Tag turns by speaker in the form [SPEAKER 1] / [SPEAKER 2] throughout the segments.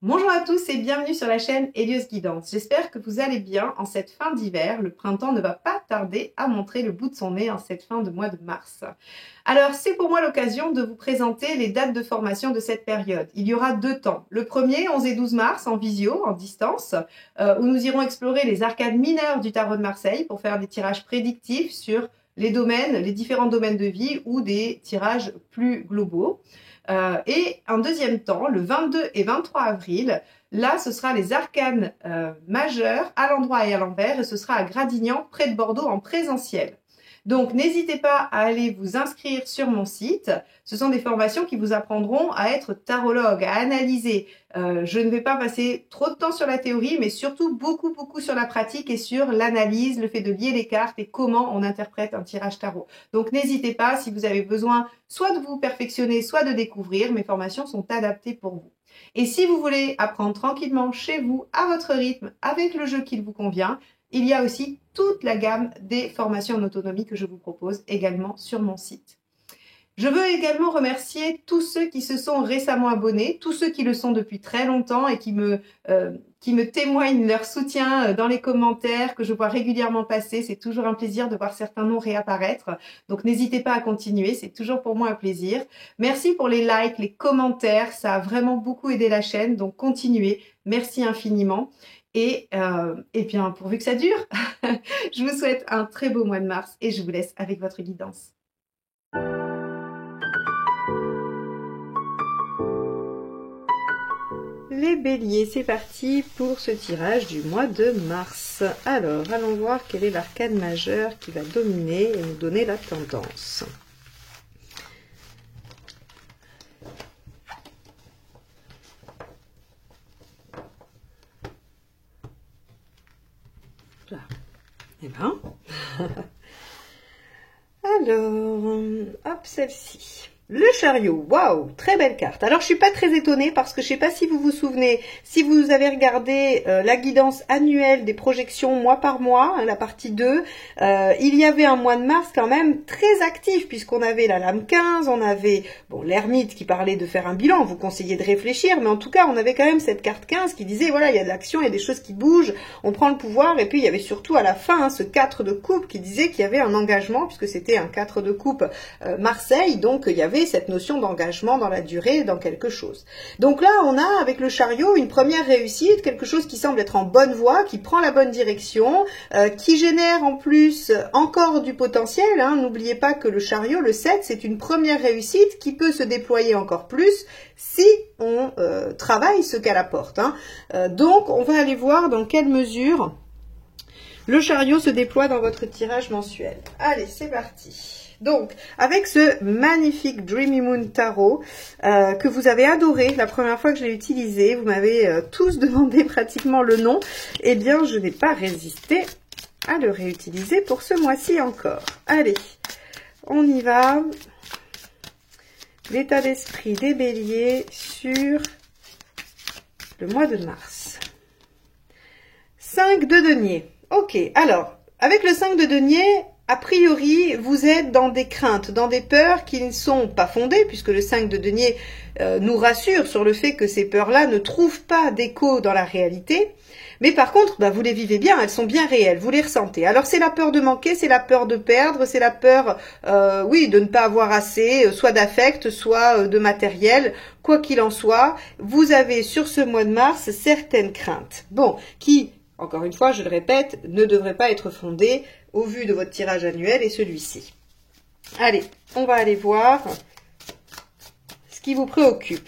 [SPEAKER 1] Bonjour à tous et bienvenue sur la chaîne Hélios Guidance. J'espère que vous allez bien en cette fin d'hiver. Le printemps ne va pas tarder à montrer le bout de son nez en cette fin de mois de mars. Alors c'est pour moi l'occasion de vous présenter les dates de formation de cette période. Il y aura deux temps. Le premier, 11 et 12 mars en visio, en distance, où nous irons explorer les arcades mineures du tarot de Marseille pour faire des tirages prédictifs sur les domaines, les différents domaines de vie ou des tirages plus globaux. Et en deuxième temps, le 22 et 23 avril, là, ce sera les arcanes majeures à l'endroit et à l'envers, et ce sera à Gradignan, près de Bordeaux, en présentiel. Donc, n'hésitez pas à aller vous inscrire sur mon site. Ce sont des formations qui vous apprendront à être tarologue, à analyser. Je ne vais pas passer trop de temps sur la théorie, mais surtout beaucoup sur la pratique et sur l'analyse, le fait de lier les cartes et comment on interprète un tirage tarot. Donc, n'hésitez pas si vous avez besoin soit de vous perfectionner, soit de découvrir. Mes formations sont adaptées pour vous. Et si vous voulez apprendre tranquillement chez vous, à votre rythme, avec le jeu qui vous convient, il y a aussi toute la gamme des formations en autonomie que je vous propose également sur mon site. Je veux également remercier tous ceux qui se sont récemment abonnés, tous ceux qui le sont depuis très longtemps et qui me témoignent leur soutien dans les commentaires que je vois régulièrement passer. C'est toujours un plaisir de voir certains noms réapparaître. Donc n'hésitez pas à continuer, c'est toujours pour moi un plaisir. Merci pour les likes, les commentaires, ça a vraiment beaucoup aidé la chaîne. Donc continuez, merci infiniment. Et bien, pourvu que ça dure, je vous souhaite un très beau mois de mars et je vous laisse avec votre guidance. Les béliers, c'est parti pour ce tirage du mois de mars. Alors, allons voir quel est l'arcane majeur qui va dominer et nous donner la tendance. Là. Eh ben. Alors, hop, celle-ci. Le chariot, waouh, très belle carte. Alors, je suis pas très étonnée parce que je sais pas si vous vous souvenez, si vous avez regardé la guidance annuelle des projections mois par mois, hein, la partie 2, il y avait un mois de mars quand même très actif puisqu'on avait la lame 15, on avait bon l'ermite qui parlait de faire un bilan, vous conseillez de réfléchir, mais en tout cas, on avait quand même cette carte 15 qui disait voilà, il y a de l'action, il y a des choses qui bougent, on prend le pouvoir et puis il y avait surtout à la fin hein, ce 4 de coupe qui disait qu'il y avait un engagement puisque c'était un 4 de coupe Marseille, donc il y avait cette notion d'engagement dans la durée, dans quelque chose. Donc là, on a avec le chariot une première réussite, quelque chose qui semble être en bonne voie, qui prend la bonne direction, qui génère en plus encore du potentiel. Hein. N'oubliez pas que le chariot, le 7, c'est une première réussite qui peut se déployer encore plus si on travaille ce qu'elle apporte. Hein. Donc, on va aller voir dans quelle mesure le chariot se déploie dans votre tirage mensuel. Allez, c'est parti. Donc, avec ce magnifique Dreamy Moon Tarot que vous avez adoré la première fois que je l'ai utilisé, vous m'avez tous demandé pratiquement le nom, eh bien, je n'ai pas résisté à le réutiliser pour ce mois-ci encore. Allez, on y va. L'état d'esprit des béliers sur le mois de mars. 5 de denier. Ok, alors, avec le 5 de denier, a priori, vous êtes dans des craintes, dans des peurs qui ne sont pas fondées, puisque le 5 de denier nous rassure sur le fait que ces peurs-là ne trouvent pas d'écho dans la réalité. Mais par contre, bah, vous les vivez bien, elles sont bien réelles, vous les ressentez. Alors c'est la peur de manquer, c'est la peur de perdre, c'est la peur, oui, de ne pas avoir assez, soit d'affect, soit de matériel. Quoi qu'il en soit, vous avez sur ce mois de mars certaines craintes. Bon, qui, encore une fois, je le répète, ne devraient pas être fondées au vu de votre tirage annuel et celui-ci. Allez, on va aller voir ce qui vous préoccupe.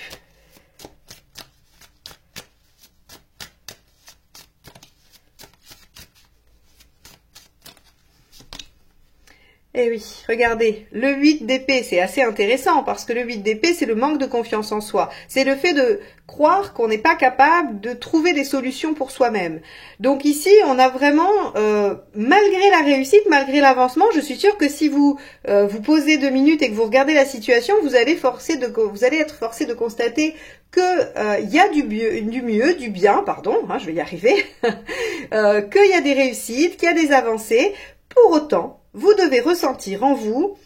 [SPEAKER 1] Eh oui, regardez, le 8 d'épée, c'est assez intéressant parce que le 8 d'épée, c'est le manque de confiance en soi. C'est le fait de croire qu'on n'est pas capable de trouver des solutions pour soi-même. Donc ici, on a vraiment, malgré la réussite, malgré l'avancement, je suis sûre que si vous vous posez 2 minutes et que vous regardez la situation, vous allez être forcé de constater que y a du bien, pardon, hein, je vais y arriver, qu'il y a des réussites, qu'il y a des avancées. Pour autant, vous devez ressentir en vous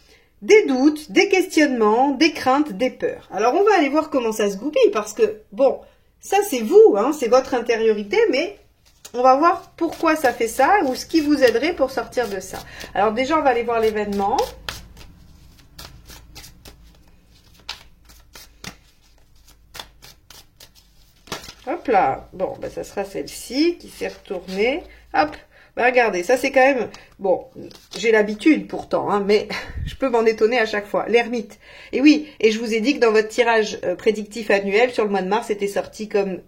[SPEAKER 1] des doutes, des questionnements, des craintes, des peurs. Alors, on va aller voir comment ça se goupille parce que, bon, Ça, c'est vous, hein, c'est votre intériorité, mais on va voir pourquoi ça fait ça ou ce qui vous aiderait pour sortir de ça. Alors déjà, on va aller voir l'événement. Hop là, bon, ben, ça sera celle-ci qui s'est retournée. Hop, ben, regardez, ça c'est quand même... Bon, j'ai l'habitude pourtant, hein, mais je peux m'en étonner à chaque fois. L'ermite. Et oui, et je vous ai dit que dans votre tirage prédictif annuel, sur le mois de mars, c'était sorti comme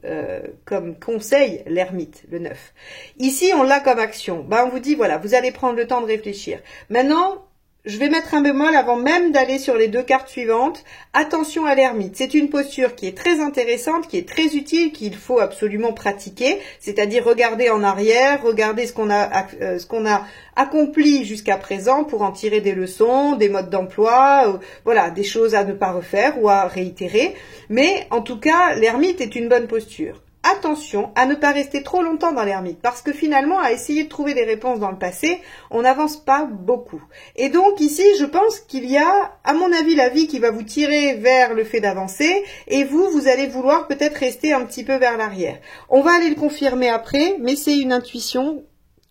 [SPEAKER 1] conseil, l'ermite, le 9. Ici, on l'a comme action. Ben, on vous dit, voilà, vous allez prendre le temps de réfléchir. Maintenant... Je vais mettre un bémol avant même d'aller sur les deux cartes suivantes. Attention à l'ermite. C'est une posture qui est très intéressante, qui est très utile, qu'il faut absolument pratiquer. C'est-à-dire regarder en arrière, regarder ce qu'on a accompli jusqu'à présent pour en tirer des leçons, des modes d'emploi, voilà, des choses à ne pas refaire ou à réitérer. Mais en tout cas, l'ermite est une bonne posture. Attention à ne pas rester trop longtemps dans l'ermite, parce que finalement, à essayer de trouver des réponses dans le passé, on n'avance pas beaucoup. Et donc ici, je pense qu'il y a, à mon avis, la vie qui va vous tirer vers le fait d'avancer, et vous allez vouloir peut-être rester un petit peu vers l'arrière. On va aller le confirmer après, mais c'est une intuition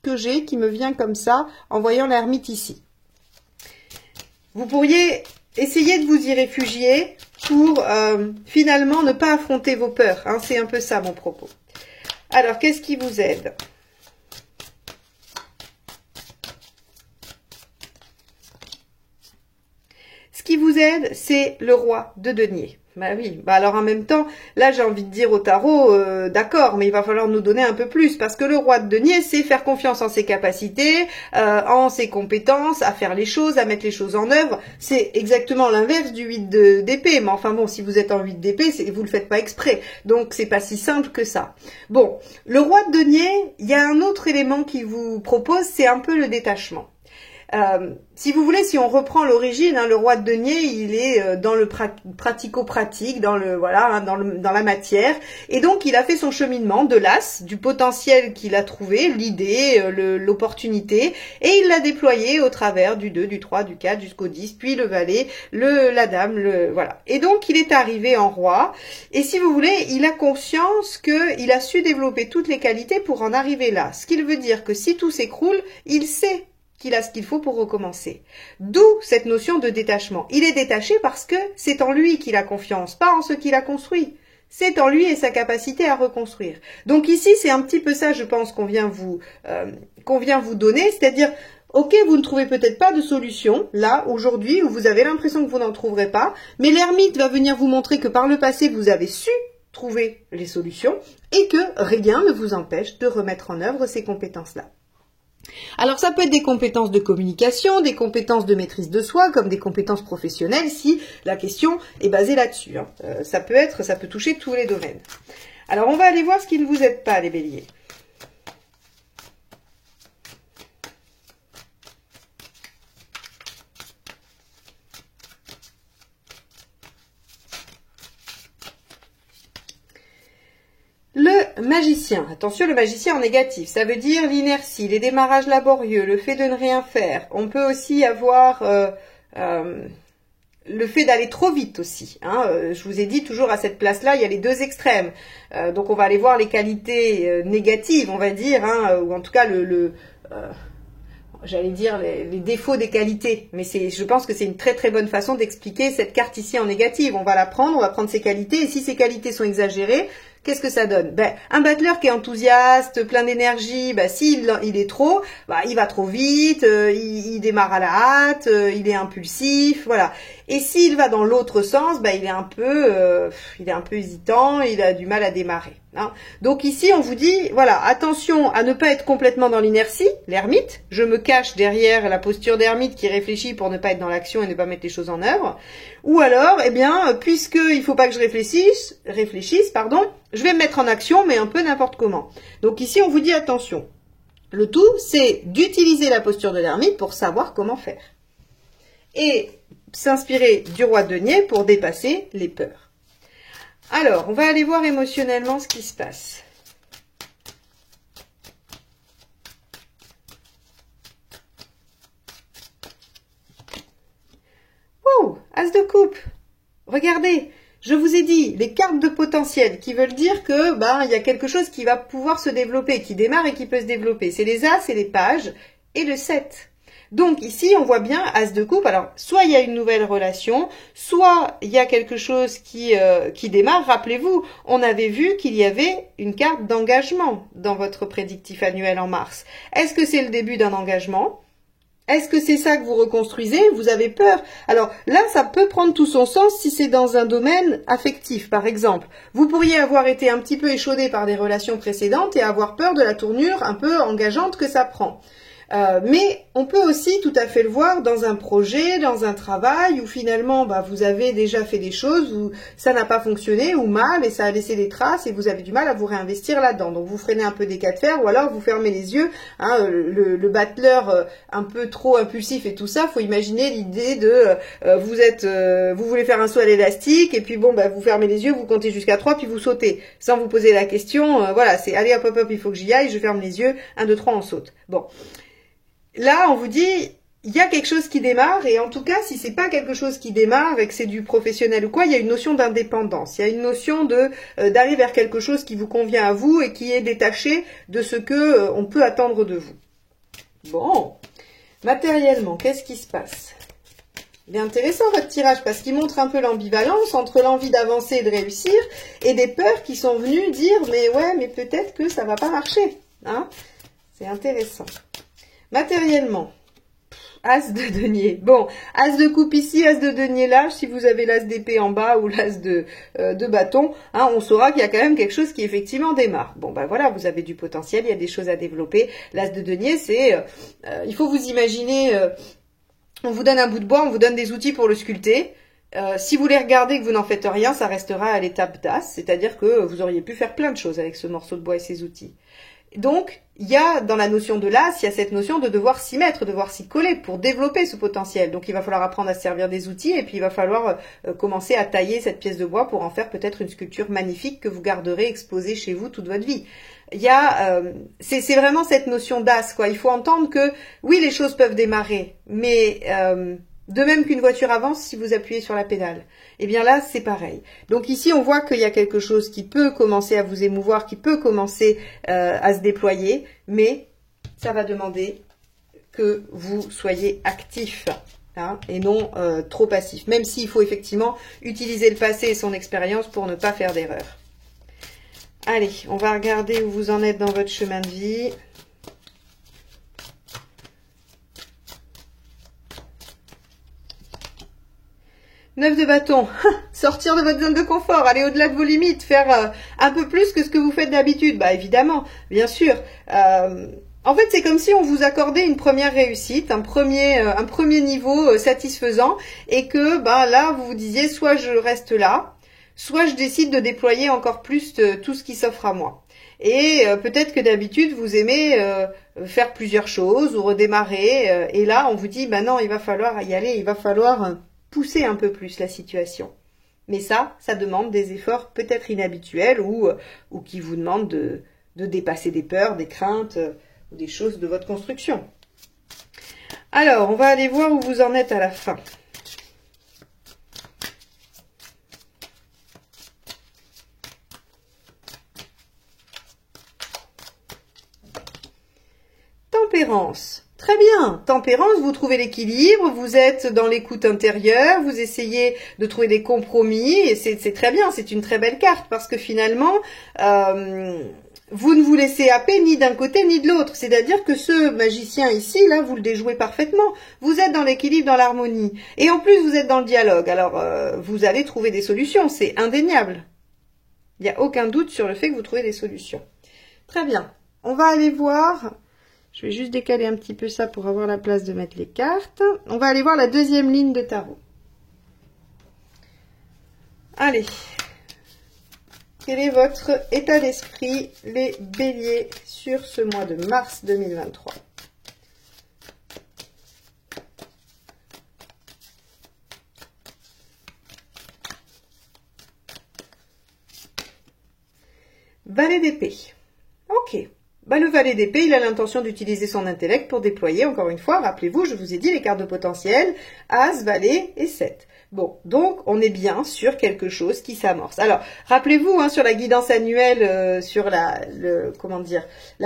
[SPEAKER 1] que j'ai, qui me vient comme ça, en voyant l'ermite ici. Vous pourriez essayer de vous y réfugier pour finalement ne pas affronter vos peurs. Hein, c'est un peu ça mon propos. Alors, qu'est-ce qui vous aide? Ce qui vous aide, c'est le roi de denier. Bah oui, bah alors en même temps, là j'ai envie de dire au tarot, d'accord, mais il va falloir nous donner un peu plus, parce que le roi de denier, c'est faire confiance en ses capacités, en ses compétences, à faire les choses, à mettre les choses en œuvre. C'est exactement l'inverse du 8 d'épée, mais enfin bon, si vous êtes en 8 d'épée, vous le faites pas exprès, donc c'est pas si simple que ça. Bon, le roi de denier, il y a un autre élément qui vous propose, c'est un peu le détachement. Si vous voulez, si on reprend l'origine, hein, le roi de denier, il est dans le pratico-pratique, dans le voilà, hein, dans la matière, et donc il a fait son cheminement de l'as, du potentiel qu'il a trouvé, l'idée, l'opportunité, et il l'a déployé au travers du 2, du 3, du 4 jusqu'au 10, puis le valet, la dame, voilà. Et donc il est arrivé en roi, et si vous voulez, il a conscience qu'il a su développer toutes les qualités pour en arriver là. Ce qui veut dire que si tout s'écroule, il sait qu'il a ce qu'il faut pour recommencer. D'où cette notion de détachement. Il est détaché parce que c'est en lui qu'il a confiance, pas en ce qu'il a construit. C'est en lui et sa capacité à reconstruire. Donc ici, c'est un petit peu ça, je pense, qu'on vient vous donner, c'est-à-dire, ok, vous ne trouvez peut-être pas de solution, là, aujourd'hui, où vous avez l'impression que vous n'en trouverez pas, mais l'ermite va venir vous montrer que par le passé, vous avez su trouver les solutions et que rien ne vous empêche de remettre en œuvre ces compétences-là. Alors ça peut être des compétences de communication, des compétences de maîtrise de soi, comme des compétences professionnelles si la question est basée là-dessus. Hein. Ça peut toucher tous les domaines. Alors on va aller voir ce qui ne vous aide pas, les béliers. Le magicien, attention, le magicien en négatif, ça veut dire l'inertie, les démarrages laborieux, le fait de ne rien faire. On peut aussi avoir le fait d'aller trop vite aussi. Hein. Je vous ai dit, toujours à cette place-là, il y a les deux extrêmes. Donc on va aller voir les qualités négatives, on va dire, hein, ou en tout cas j'allais dire les défauts des qualités, mais je pense que c'est une très très bonne façon d'expliquer cette carte ici en négative. On va la prendre, on va prendre ses qualités, et si ces qualités sont exagérées, qu'est-ce que ça donne? Ben, un battleur qui est enthousiaste, plein d'énergie, ben, s'il est trop, ben, il va trop vite, il démarre à la hâte, il est impulsif, voilà. Et s'il va dans l'autre sens, ben, il est un peu hésitant, il a du mal à démarrer. Hein. Donc ici, on vous dit, voilà, attention à ne pas être complètement dans l'inertie, l'ermite. Je me cache derrière la posture d'ermite qui réfléchit pour ne pas être dans l'action et ne pas mettre les choses en œuvre. Ou alors, eh bien, puisqu'il ne faut pas que je réfléchisse, je vais me mettre en action, mais un peu n'importe comment. Donc ici, on vous dit attention. Le tout, c'est d'utiliser la posture de l'ermite pour savoir comment faire. Et s'inspirer du roi de denier pour dépasser les peurs. Alors, on va aller voir émotionnellement ce qui se passe. Oh, as de coupe. Regardez, Je vous ai dit, les cartes de potentiel, qui veulent dire que il y a quelque chose qui va pouvoir se développer, qui démarre et qui peut se développer. C'est les As et les Pages et le 7. Donc ici, on voit bien As de coupe. Alors, soit il y a une nouvelle relation, soit il y a quelque chose qui démarre. Rappelez-vous, on avait vu qu'il y avait une carte d'engagement dans votre prédictif annuel en mars. Est-ce que c'est le début d'un engagement ? Est-ce que c'est ça que vous reconstruisez? Vous avez peur? Alors là, ça peut prendre tout son sens si c'est dans un domaine affectif, par exemple. Vous pourriez avoir été un petit peu échaudé par des relations précédentes et avoir peur de la tournure un peu engageante que ça prend. Mais on peut aussi tout à fait le voir dans un projet, dans un travail où finalement vous avez déjà fait des choses où ça n'a pas fonctionné ou mal et ça a laissé des traces et vous avez du mal à vous réinvestir là-dedans. Donc vous freinez un peu des cas de fer ou alors vous fermez les yeux. Le battleur un peu trop impulsif et tout ça, faut imaginer l'idée de vous voulez faire un saut à l'élastique et puis vous fermez les yeux, vous comptez jusqu'à 3 puis vous sautez sans vous poser la question. Voilà, c'est allez hop hop hop, il faut que j'y aille, je ferme les yeux, 1, 2, 3, on saute. Bon. Là, on vous dit, il y a quelque chose qui démarre, et en tout cas, si c'est pas quelque chose qui démarre et que c'est du professionnel ou quoi, il y a une notion d'indépendance. Il y a une notion d'aller vers quelque chose qui vous convient à vous et qui est détaché de ce que on peut attendre de vous. Bon, matériellement, qu'est-ce qui se passe? Il est intéressant votre tirage parce qu'il montre un peu l'ambivalence entre l'envie d'avancer et de réussir et des peurs qui sont venues dire mais ouais, mais peut-être que ça va pas marcher. Hein? C'est intéressant. Matériellement, As de denier. Bon, As de coupe ici, As de denier là. Si vous avez l'As d'épée en bas ou l'As de bâton, on saura qu'il y a quand même quelque chose qui effectivement démarre. Bon, voilà, vous avez du potentiel, il y a des choses à développer. L'As de denier, c'est, il faut vous imaginer, on vous donne un bout de bois, on vous donne des outils pour le sculpter. Si vous les regardez et que vous n'en faites rien, ça restera à l'étape d'As, c'est-à-dire que vous auriez pu faire plein de choses avec ce morceau de bois et ces outils. Donc, il y a dans la notion de l'as, il y a cette notion de devoir s'y mettre, de devoir s'y coller pour développer ce potentiel. Donc, il va falloir apprendre à se servir des outils et puis il va falloir commencer à tailler cette pièce de bois pour en faire peut-être une sculpture magnifique que vous garderez exposée chez vous toute votre vie. Il y a, c'est vraiment cette notion d'as, quoi. Il faut entendre que, oui, les choses peuvent démarrer, mais de même qu'une voiture avance si vous appuyez sur la pédale. Eh bien là, c'est pareil. Donc ici, on voit qu'il y a quelque chose qui peut commencer à vous émouvoir, qui peut commencer à se déployer, mais ça va demander que vous soyez actif et non trop passif. Même s'il faut effectivement utiliser le passé et son expérience pour ne pas faire d'erreur. Allez, on va regarder où vous en êtes dans votre chemin de vie. Neuf de bâton, sortir de votre zone de confort, aller au-delà de vos limites, faire un peu plus que ce que vous faites d'habitude. Évidemment, bien sûr. En fait, c'est comme si on vous accordait une première réussite, un premier niveau satisfaisant et que là, vous vous disiez soit je reste là, soit je décide de déployer encore plus tout ce qui s'offre à moi. Et peut-être que d'habitude, vous aimez faire plusieurs choses ou redémarrer. Et là, on vous dit, non, il va falloir y aller, il va falloir pousser un peu plus la situation. Mais ça demande des efforts peut-être inhabituels ou qui vous demandent de dépasser des peurs, des craintes ou des choses de votre construction. Alors, on va aller voir où vous en êtes à la fin. Tempérance. Très bien, tempérance, vous trouvez l'équilibre, vous êtes dans l'écoute intérieure, vous essayez de trouver des compromis, et c'est très bien, c'est une très belle carte, parce que finalement, vous ne vous laissez happer ni d'un côté ni de l'autre, c'est-à-dire que ce magicien ici, là, vous le déjouez parfaitement, vous êtes dans l'équilibre, dans l'harmonie, et en plus vous êtes dans le dialogue, alors vous allez trouver des solutions, c'est indéniable. Il n'y a aucun doute sur le fait que vous trouvez des solutions. Très bien, on va aller voir... Je vais juste décaler un petit peu ça pour avoir la place de mettre les cartes. On va aller voir la deuxième ligne de tarot. Allez. Quel est votre état d'esprit, les béliers, sur ce mois de mars 2023 ? Valet d'épée. Ok. Bah, le valet d'épée, il a l'intention d'utiliser son intellect pour déployer, encore une fois, rappelez-vous, je vous ai dit les cartes de potentiel, As, valet et 7. Bon, donc on est bien sur quelque chose qui s'amorce. Alors, rappelez-vous, hein, sur la guidance annuelle, sur la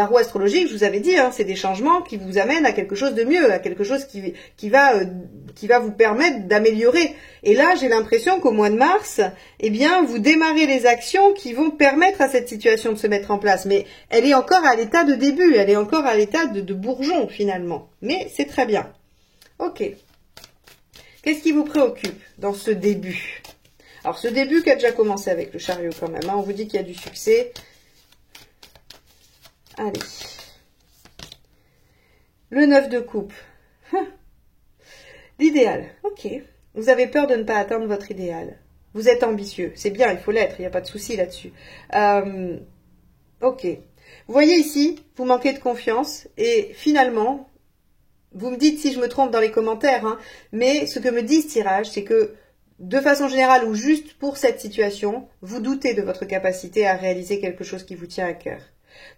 [SPEAKER 1] roue astrologique, je vous avais dit, hein, c'est des changements qui vous amènent à quelque chose de mieux, à quelque chose qui va vous permettre d'améliorer. Et là, j'ai l'impression qu'au mois de mars, eh bien, vous démarrez les actions qui vont permettre à cette situation de se mettre en place. Mais elle est encore à l'état de début, elle est encore à l'état de bourgeon, finalement. Mais c'est très bien. Ok. Qu'est-ce qui vous préoccupe dans ce début? Alors, ce début qui a déjà commencé avec le chariot quand même, hein, on vous dit qu'il y a du succès. Allez. Le 9 de coupe. L'idéal. Ok. Vous avez peur de ne pas atteindre votre idéal. Vous êtes ambitieux. C'est bien, il faut l'être, il n'y a pas de souci là-dessus. Ok. Vous voyez ici, vous manquez de confiance et finalement... Vous me dites si je me trompe dans les commentaires, hein, mais ce que me dit ce tirage, c'est que de façon générale ou juste pour cette situation, vous doutez de votre capacité à réaliser quelque chose qui vous tient à cœur.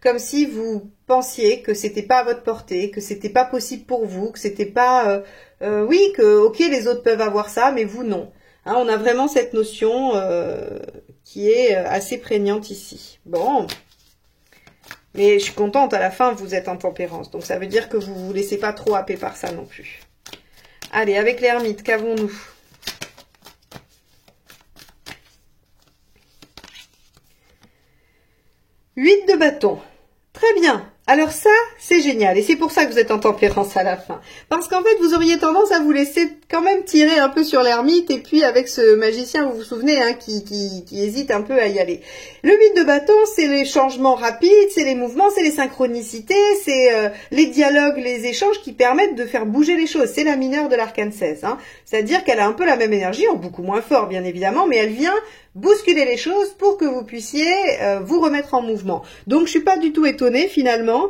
[SPEAKER 1] Comme si vous pensiez que c'était pas à votre portée, que c'était pas possible pour vous, que c'était pas... oui, que ok, les autres peuvent avoir ça, mais vous non. Hein, on a vraiment cette notion qui est assez prégnante ici. Bon... Mais je suis contente, à la fin, vous êtes en tempérance. Donc, ça veut dire que vous ne vous laissez pas trop happer par ça non plus. Allez, avec l'ermite, qu'avons-nous? Huit de bâton. Très bien. Alors ça, c'est génial. Et c'est pour ça que vous êtes en tempérance à la fin. Parce qu'en fait, vous auriez tendance à vous laisser quand même tirer un peu sur l'ermite. Et puis avec ce magicien, vous vous souvenez, hein, qui hésite un peu à y aller. Le 8 de bâton, c'est les changements rapides, c'est les mouvements, c'est les synchronicités, c'est les dialogues, les échanges qui permettent de faire bouger les choses. C'est la mineure de l'arcane 16. Hein. C'est-à-dire qu'elle a un peu la même énergie, en beaucoup moins fort bien évidemment, mais elle vient bousculer les choses pour que vous puissiez vous remettre en mouvement. Donc je suis pas du tout étonnée finalement.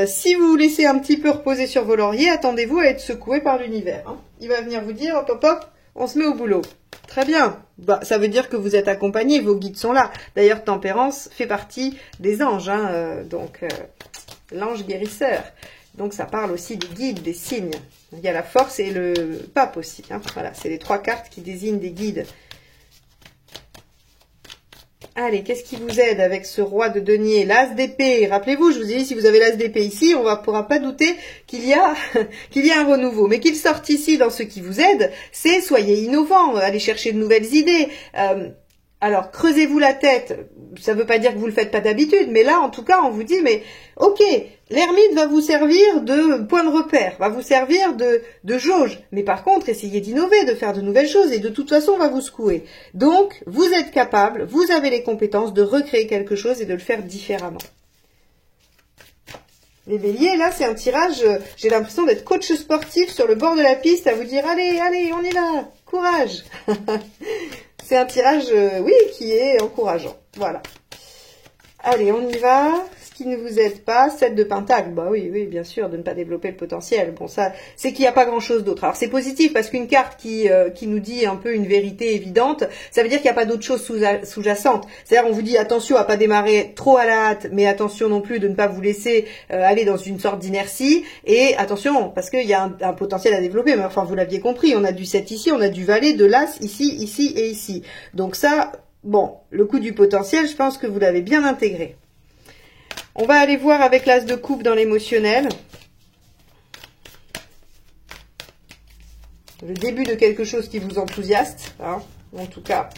[SPEAKER 1] Si vous vous laissez un petit peu reposer sur vos lauriers, attendez-vous à être secoué par l'univers. Hein. Il va venir vous dire, hop hop hop, on se met au boulot. Très bien. Bah, ça veut dire que vous êtes accompagné, vos guides sont là. D'ailleurs, Tempérance fait partie des anges, hein, l'ange guérisseur. Donc ça parle aussi des guides, des signes. Il y a la force et le pape aussi. Hein. Voilà, c'est les trois cartes qui désignent des guides. Allez, qu'est-ce qui vous aide avec ce roi de denier? L'as d'épée. Rappelez-vous, je vous ai dit, si vous avez l'as d'épée ici, on ne pourra pas douter qu'il y a un renouveau. Mais qu'il sorte ici dans ce qui vous aide, c'est soyez innovants, allez chercher de nouvelles idées. Alors, creusez-vous la tête. Ça ne veut pas dire que vous ne le faites pas d'habitude, mais là, en tout cas, on vous dit, mais ok, l'ermite va vous servir de point de repère, va vous servir de jauge. Mais par contre, essayez d'innover, de faire de nouvelles choses, et de toute façon, on va vous secouer. Donc, vous êtes capable, vous avez les compétences de recréer quelque chose et de le faire différemment. Les béliers, là, c'est un tirage, j'ai l'impression d'être coach sportif sur le bord de la piste, à vous dire, allez, allez, on y va, courage. C'est un tirage, oui, qui est encourageant. Voilà. Allez, on y va. Ce qui ne vous aide pas, 7 de pentacle. Bah oui, oui, bien sûr, de ne pas développer le potentiel. Bon, ça, c'est qu'il n'y a pas grand-chose d'autre. Alors, c'est positif parce qu'une carte qui nous dit un peu une vérité évidente, ça veut dire qu'il n'y a pas d'autre chose sous-jacente. C'est-à-dire, on vous dit attention à pas démarrer trop à la hâte, mais attention non plus de ne pas vous laisser aller dans une sorte d'inertie. Et attention, parce qu'il y a un potentiel à développer. Mais enfin, vous l'aviez compris, on a du 7 ici, on a du valet, de l'as ici, ici et ici. Donc ça, bon, le coup du potentiel, je pense que vous l'avez bien intégré. On va aller voir avec l'as de coupe dans l'émotionnel. Le début de quelque chose qui vous enthousiaste, hein, en tout cas.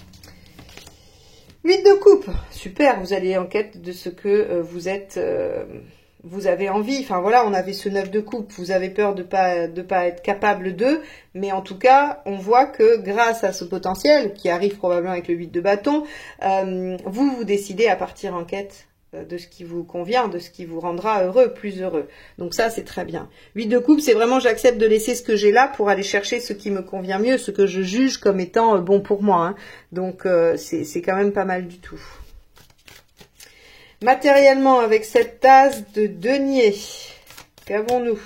[SPEAKER 1] 8 de coupe, super, vous allez en quête de ce que vous avez envie. Enfin voilà, on avait ce 9 de coupe, vous avez peur de pas être capable de, mais en tout cas, on voit que grâce à ce potentiel, qui arrive probablement avec le 8 de bâton, vous décidez à partir en quête de ce qui vous convient, de ce qui vous rendra heureux, plus heureux. Donc ça, c'est très bien. 8 de coupe, c'est vraiment j'accepte de laisser ce que j'ai là pour aller chercher ce qui me convient mieux, ce que je juge comme étant bon pour moi. Hein. Donc c'est quand même pas mal du tout. Matériellement, avec cette tasse de denier, qu'avons-nous?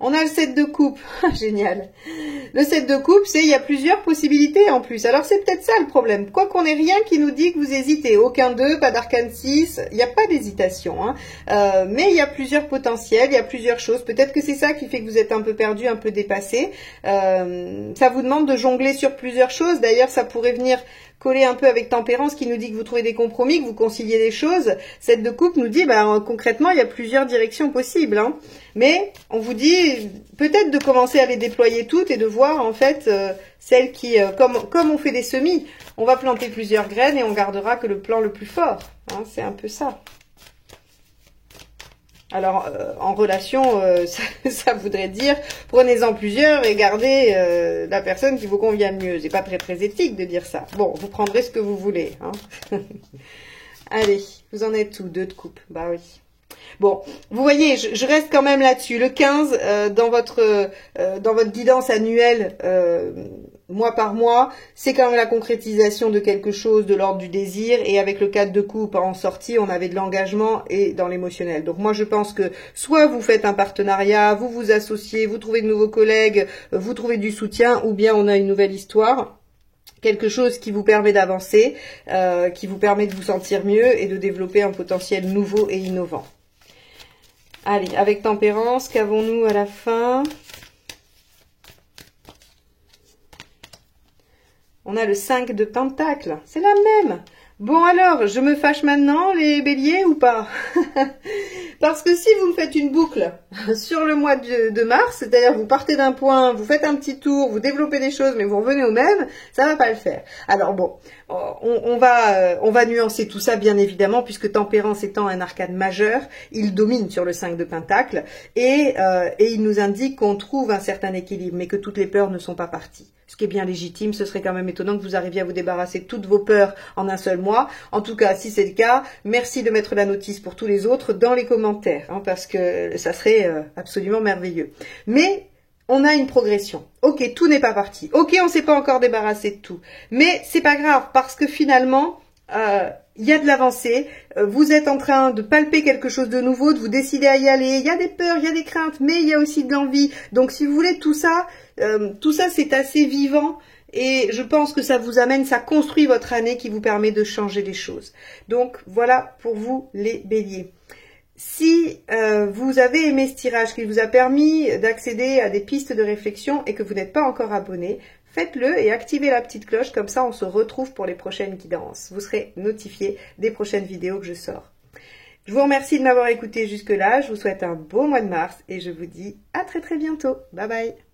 [SPEAKER 1] On a le 7 de coupe, génial. Le 7 de coupe, c'est il y a plusieurs possibilités en plus. Alors c'est peut-être ça le problème. Quoi qu'on ait rien qui nous dit que vous hésitez. Aucun 2, pas d'arcane 6, il n'y a pas d'hésitation. Hein. Mais il y a plusieurs potentiels, il y a plusieurs choses. Peut-être que c'est ça qui fait que vous êtes un peu perdu, un peu dépassé. Ça vous demande de jongler sur plusieurs choses. D'ailleurs, ça pourrait venir coller un peu avec tempérance qui nous dit que vous trouvez des compromis, que vous conciliez des choses. 7 de coupe nous dit, concrètement, il y a plusieurs directions possibles. Hein. Mais on vous dit peut-être de commencer à les déployer toutes et de voir en fait celles qui, comme on fait des semis, on va planter plusieurs graines et on gardera que le plan le plus fort. Hein, c'est un peu ça. Alors, en relation, ça voudrait dire, prenez-en plusieurs et gardez la personne qui vous convient le mieux. C'est pas très très éthique de dire ça. Bon, vous prendrez ce que vous voulez. Hein. Allez, vous en êtes où? 2 de coupe. Bah oui. Bon, vous voyez, je reste quand même là-dessus. Le 15, dans votre guidance annuelle, mois par mois, c'est quand même la concrétisation de quelque chose de l'ordre du désir. Et avec le 4 de coupe en sortie, on avait de l'engagement et dans l'émotionnel. Donc moi, je pense que soit vous faites un partenariat, vous vous associez, vous trouvez de nouveaux collègues, vous trouvez du soutien, ou bien on a une nouvelle histoire. Quelque chose qui vous permet d'avancer, qui vous permet de vous sentir mieux et de développer un potentiel nouveau et innovant. Allez, avec tempérance, qu'avons-nous à la fin? On a le 5 de pentacle. C'est la même. Bon alors, je me fâche maintenant, les béliers, ou pas? Parce que si vous me faites une boucle sur le mois de mars, c'est-à-dire vous partez d'un point, vous faites un petit tour, vous développez des choses, mais vous revenez au même, ça va pas le faire. Alors bon, on va nuancer tout ça, bien évidemment, puisque tempérance étant un arcane majeur, il domine sur le 5 de pentacle, et il nous indique qu'on trouve un certain équilibre, mais que toutes les peurs ne sont pas parties. Ce qui est bien légitime, ce serait quand même étonnant que vous arriviez à vous débarrasser de toutes vos peurs en un seul mois. En tout cas, si c'est le cas, merci de mettre la notice pour tous les autres dans les commentaires, hein, parce que ça serait absolument merveilleux. Mais on a une progression. Ok, tout n'est pas parti. Ok, on ne s'est pas encore débarrassé de tout. Mais c'est pas grave, parce que finalement, il y a de l'avancée, vous êtes en train de palper quelque chose de nouveau, de vous décider à y aller. Il y a des peurs, il y a des craintes, mais il y a aussi de l'envie. Donc si vous voulez, tout ça c'est assez vivant et je pense que ça vous amène, ça construit votre année qui vous permet de changer les choses. Donc voilà pour vous les béliers. Si vous avez aimé ce tirage qui vous a permis d'accéder à des pistes de réflexion et que vous n'êtes pas encore abonné, faites-le et activez la petite cloche, comme ça on se retrouve pour les prochaines guidances. Vous serez notifié des prochaines vidéos que je sors. Je vous remercie de m'avoir écouté jusque-là, je vous souhaite un beau mois de mars et je vous dis à très très bientôt. Bye bye.